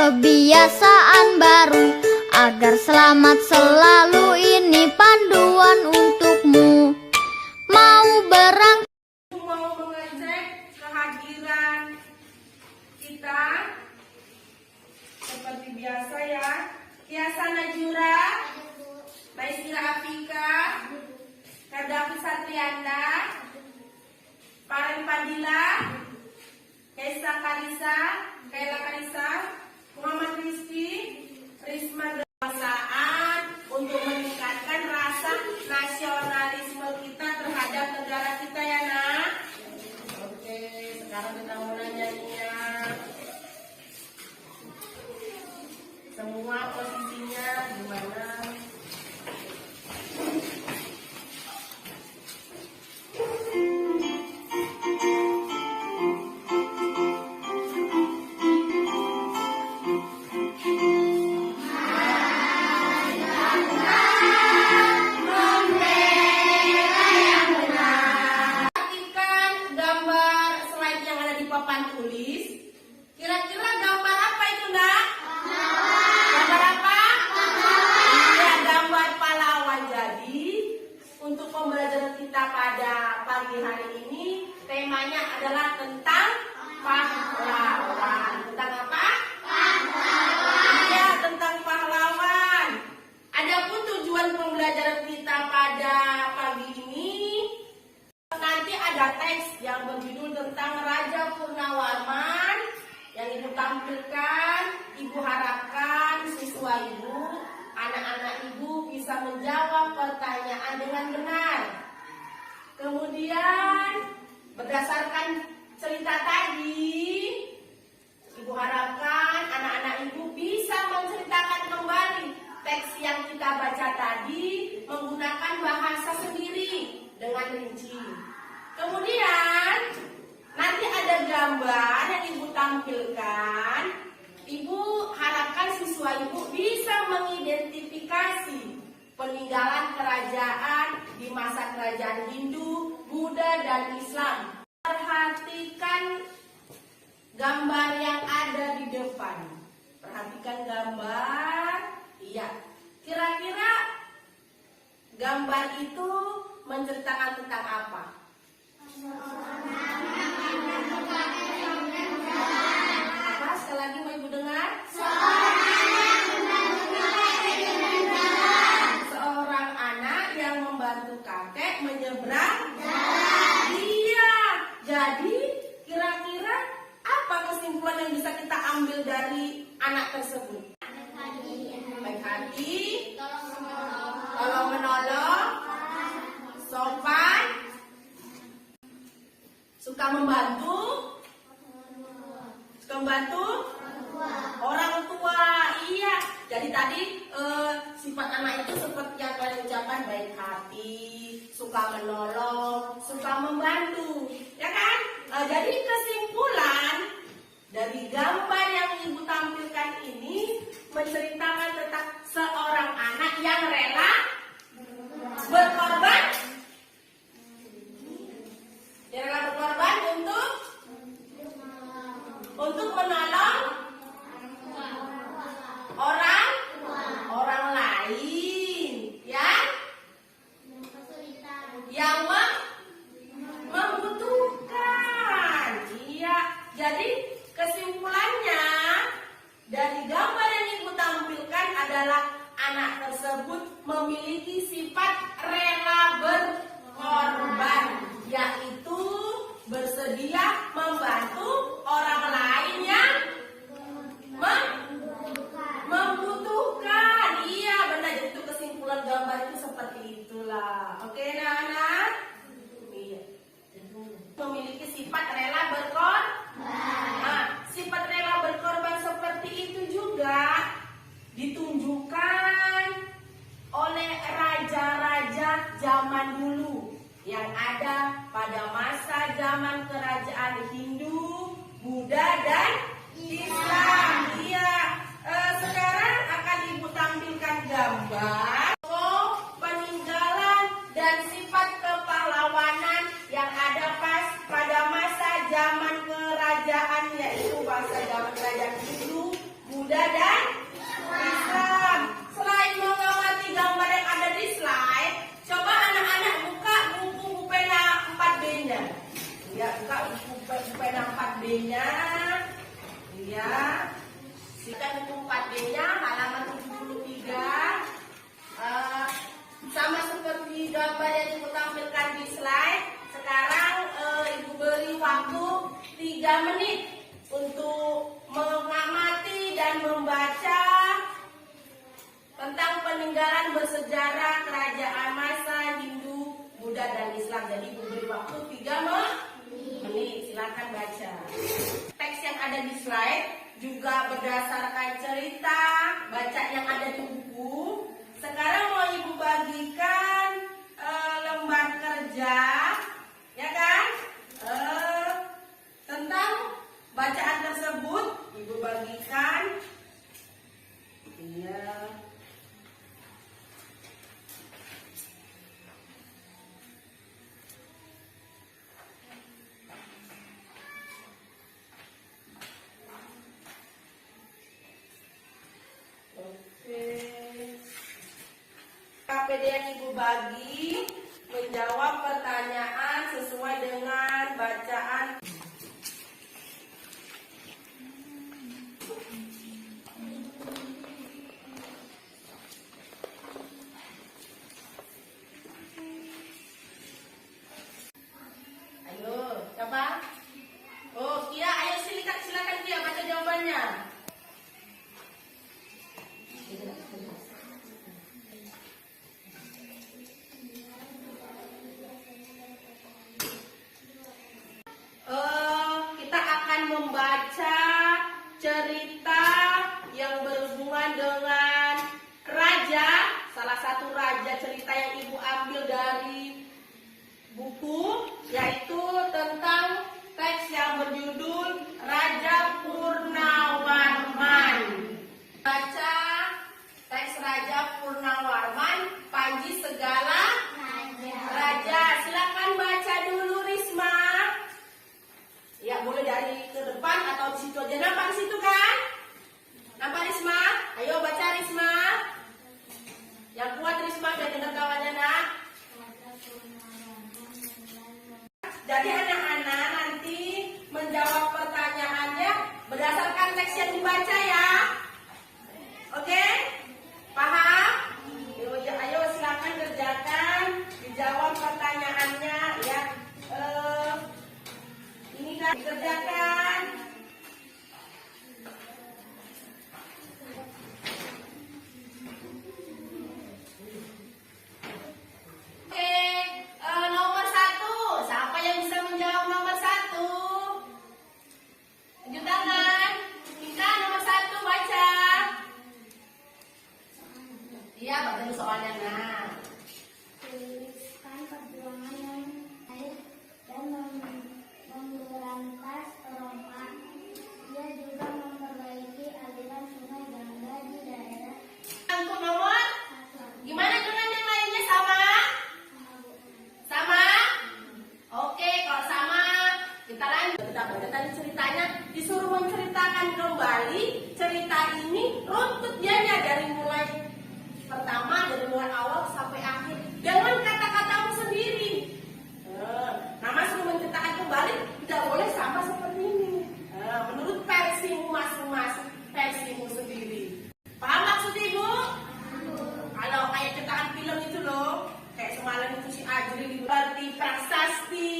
kebiasaan baru agar selamat selalu. Ini panduan untukmu. Mau berangkat, mau mengecek kehadiran kita seperti biasa ya. Kiasa Najura, Maisira Afika, Kadafi Satrianda, Paren Padilla, Kaisa Karisa, Kaila Karisa, Muhammad Rizky, Risma. Perasaan untuk meningkatkan rasa nasionalisme kita terhadap negara kita ya nak. Oke, sekarang kita mulai nyanyinya. Semua posisinya gimana? Papan tulis, kira-kira gambar apa itu nak? Gambar apa? Iya, gambar pahlawan. Jadi untuk pembelajaran kita pada pagi hari ini temanya adalah tentang pahlawan. Tentang apa? Pahlawan. Iya, tentang pahlawan. Adapun tujuan pembelajaran kita pada pagi ini, nanti ada teks yang berjudul tentang Raja Purnawarman yang ibu tampilkan. Ibu harapkan siswa ibu, anak-anak ibu bisa menjawab pertanyaan dengan benar. Kemudian berdasarkan cerita tadi, ibu harapkan anak-anak ibu bisa menceritakan kembali teks yang kita baca tadi menggunakan bahasa sendiri dengan rinci. Kemudian nanti ada gambar yang ibu tampilkan. Ibu harapkan siswa ibu bisa mengidentifikasi peninggalan kerajaan di masa kerajaan Hindu, Buddha, dan Islam. Perhatikan gambar yang ada di depan. Perhatikan gambar. Iya. Kira-kira gambar itu menceritakan tentang apa? Apa? Sekali lagi mau ibu dengar? Seorang anak yang membantu kakek menyeberang jalan. Iya. Jadi kira-kira apa kesimpulan yang bisa kita ambil dari anak tersebut? Baik hati, tolong menolong, sopan, suka membantu, orang tua. Iya. Jadi tadi sifat anak itu seperti yang kalian ucapkan, baik hati, suka menolong, suka membantu, ya kan? Jadi kesimpulan dari gambar yang ibu tampilkan ini menceritakan tentang seorang anak yang rela berkorban. Yang rela berkorban untuk menolong orang lain, ya, yang membutuhkan. Iya. Jadi kesimpulannya dari gambar yang ibu tampilkan adalah anak tersebut memiliki sifat rela berkorban, yaitu bersedia membantu orang lain yang membutuhkan. Iya benar, jadi itu kesimpulan gambar itu seperti itulah. Oke anak-anak? Iya. Memiliki sifat rela berkorban. Nah, sifat rela berkorban seperti itu juga ditunjukkan oleh raja-raja zaman dulu yang ada pada masa zaman kerajaan Hindu, Buddha, dan Islam. Iya. Sekarang akan ibu tampilkan gambar peninggalan dan sifat kepahlawanan yang ada pada masa zaman kerajaan, yaitu masa zaman kerajaan Hindu, Buddha, buka buku pena 4B-nya. Iya. Silakan buku 4B-nya halaman 73. Sama seperti gambar yang Ibu tampilkan di slide. Sekarang Ibu beri waktu 3 menit untuk mengamati dan membaca tentang peninggalan bersejarah kerajaan masa Hindu, Buddha, dan Islam. Jadi Ibu beri waktu 3 menit. Silakan baca. Teks yang ada di slide juga berdasarkan cerita baca yang ada di buku. Sekarang mau Ibu bagikan lembar kerja, ya kan? Tentang bacaan tersebut Ibu bagikan. Iya. KPD yang Ibu bagi menjawab pertanyaan sesuai dengan bacaan. Ayo, coba. Oh, Kia, ayo silakan Kia baca jawabannya. Kita akan membaca cerita yang berhubungan dengan raja, salah satu raja cerita yang Ibu ambil dari buku, yaitu tentang teks yang berjudul Raja Purnawarman. Baca teks Raja Purnawarman, Panji Segala Raja. Silakan baca dulu, Risma. Ya, boleh dari ke depan atau di situ aja. Nampak di situ kan? Nampak Risma? Ayo baca Risma. Yang kuat Risma biar dengar kawannya, nak. Jadi anak-anak nanti menjawab pertanyaannya berdasarkan teks yang dibaca ya. Oke? Paham? Ayo silakan kerjakan, dijawab pertanyaannya ya. Ini kan dikerjakan. Oke, nomor 1. Siapa yang bisa menjawab nomor 1? Tunjuk tangan. Kita nomor 1 baca. Iya, baca dulu soalnya, nah. Tuliskan perjuangan yang baik dan memberantas perompak. Ia juga memperbaiki aliran sungai Gangga di daerah Untuk nomor, gimana dengan yang lainnya sama? Sama? Oke, kalau sama, kita lanjut. Kita baca tadi ceritanya, disuruh menceritakan kembali cerita ini, runtut dianya dari mulai pertama, dari mulai awal sampai akhir dengan kata-katamu sendiri. Nama suruh menceritakan kembali tidak boleh sama seperti ini. Menurut versimu masing-masing, versimu sendiri. Paham maksud Ibu? Kalau kayak cetakan film itu loh, kayak semalam itu si Ajri seperti prasasti,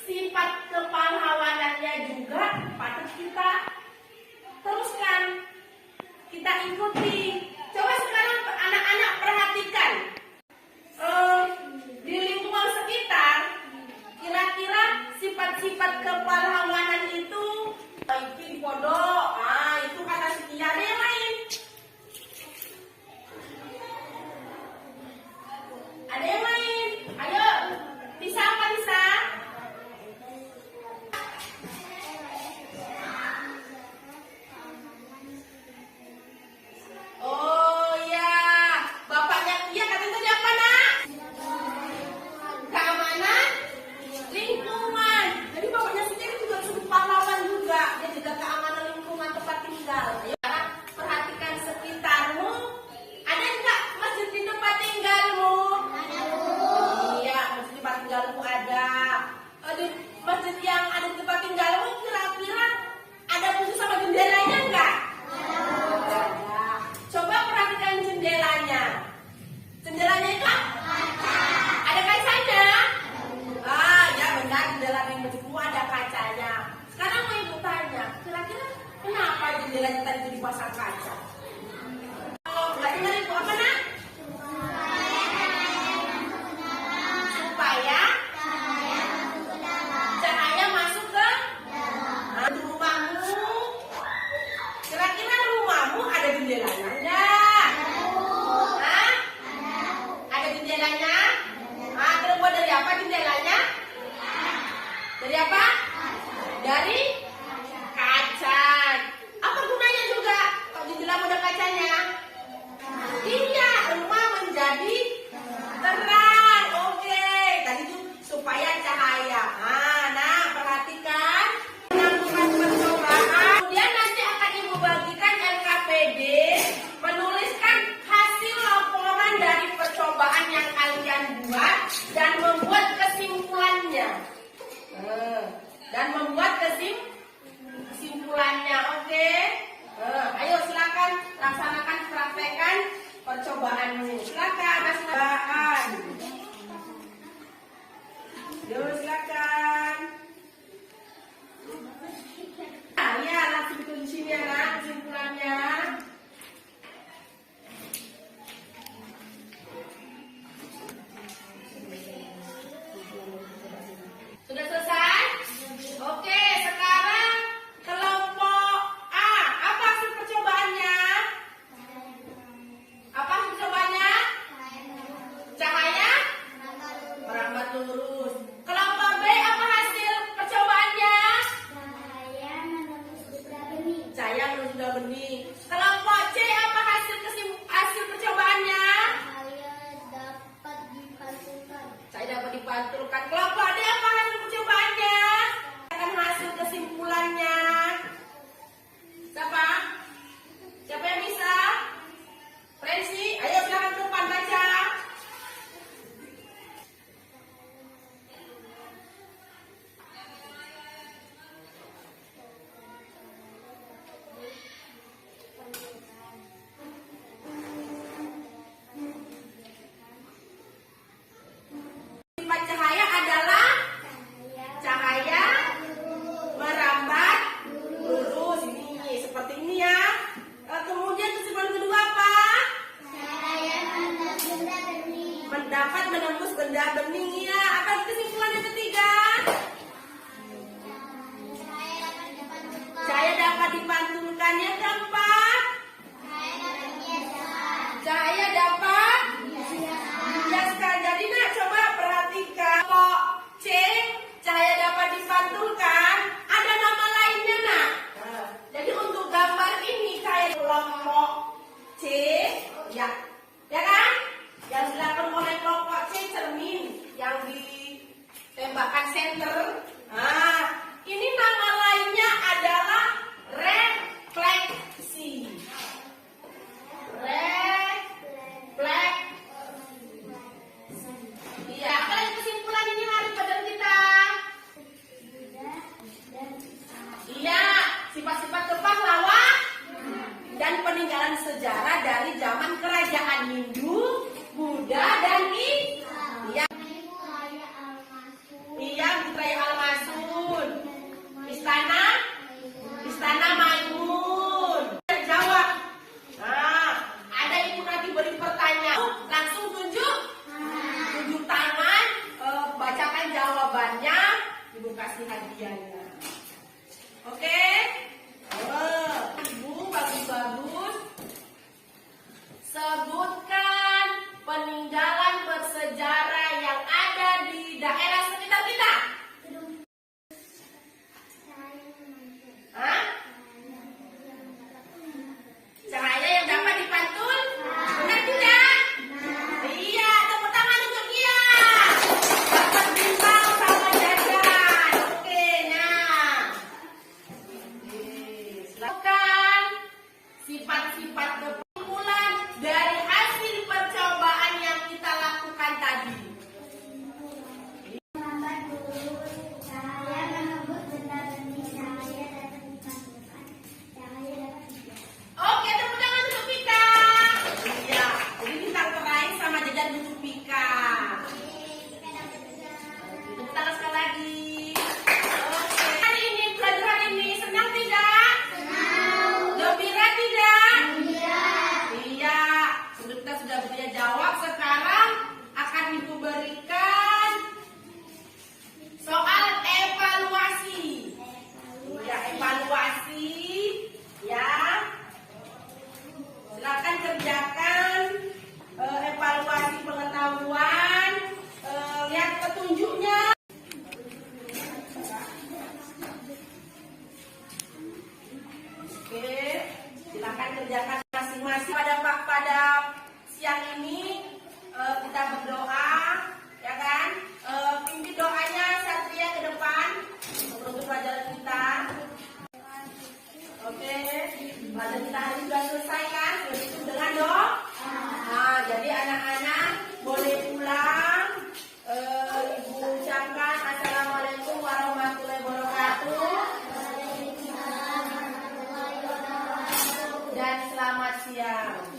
sifat kepahlawanannya juga patut kita teruskan, kita ikuti. Coba sekarang anak-anak perhatikan di lingkungan sekitar, kira-kira sifat-sifat kepahlawanan itu di pondok, itu kata sekian. Ada yang lain? Ada yang lain? Ayo, bisa apa bisa? Oh, jendela tadi itu dipasang kaca? Oh, nggak dengar itu apa nak? Supaya cahaya masuk ke rumahmu. Kira-kira rumahmu ada jendelanya enggak? Hah? Ada jendelanya? Ah, terbuat dari apa jendelanya? Dari apa? Dari kaca. Apa gunanya juga kalau jendela ada kacanya? Iya, rumah menjadi terang. Oke, tadi itu supaya cahaya. Nah, perhatikan. Melakukan percobaan. Kemudian nanti akan ibu bagikan LKPD, menuliskan hasil laporan dari percobaan yang kalian buat dan membuat kesimpulannya. Oke? Ayo silakan laksanakan, praktekkan percobaanmu. Silakan, percobaan. Yuk silakan. Nah, ya langsung tulis di sini ya, nak, kesimpulannya. Sudah selesai? Oke, sekarang kelompok A. Apa hasil percobaannya? Apa hasil percobaannya? Cahaya merambat lurus. Kelompok B, apa hasil percobaannya? Cahaya menembus udara bening. Kelompok C, apa hasil percobaannya? Cahaya dapat dipantulkan. Kelompok D, apa hasil percobaannya? Akan hasil kesimpulannya. Siapa? Siapa yang bisa? Prensi, ayo silakan ke depan baca. Sifat cahaya adalah cahaya merambat lurus, ini seperti ini ya. Kemudian kesimpulan kedua apa? Mendapat menembus benda bening ya. Apa kesimpulan yang ketiga? Cahaya dapat dipantulkan. Yang keempat, cahaya dapat dihiaskan. Jadi nak coba perhatikan. Kalau C, cahaya dapat dipantulkan, ada nama lainnya nak. Jadi untuk gambar ini kayak kelompok C, ya kan? Yang dilakukan oleh kelompok C cermin yang ditembakkan senter. Nah, ini nama lainnya adalah refleksi. Iya, apa yang kesimpulan ini hari pelajaran kita? Iya, sifat-sifat kepahlawan dan peninggalan sejarah dari zaman kerajaan Hindu, Buddha, dan Iya, Raya Al-Masun, Istana Maimun, Jawa. Nah, ada ibu nanti beri pertanyaan, langsung tunjuk tangan, bacakan jawabannya, ibu kasih hadiahnya. Oke? Ibu bagus-bagus. Sebutkan peninggalan bersejarah yang ada di daerah sekitar kita. Hah? Cahaya yang dapat dipantul? Benar tidak? Iya, tepuk tangan untuk dia. Dapat bintang sama jajan. Oke, nah. Silakan sifat-sifat kesimpulan dari hasil dikerjakan masing-masing. Pada siang ini kita berdoa, ya kan? Pimpin doanya Satria ke depan untuk pelajaran kita. Oke, pelajaran kita hari sudah selesai kan? Sudah ditutup dengan doa. Nah, jadi anak-anak boleh pulang. Ibu ucapkan Assalamualaikum warahmatullahi wabarakatuh dan selamat siang.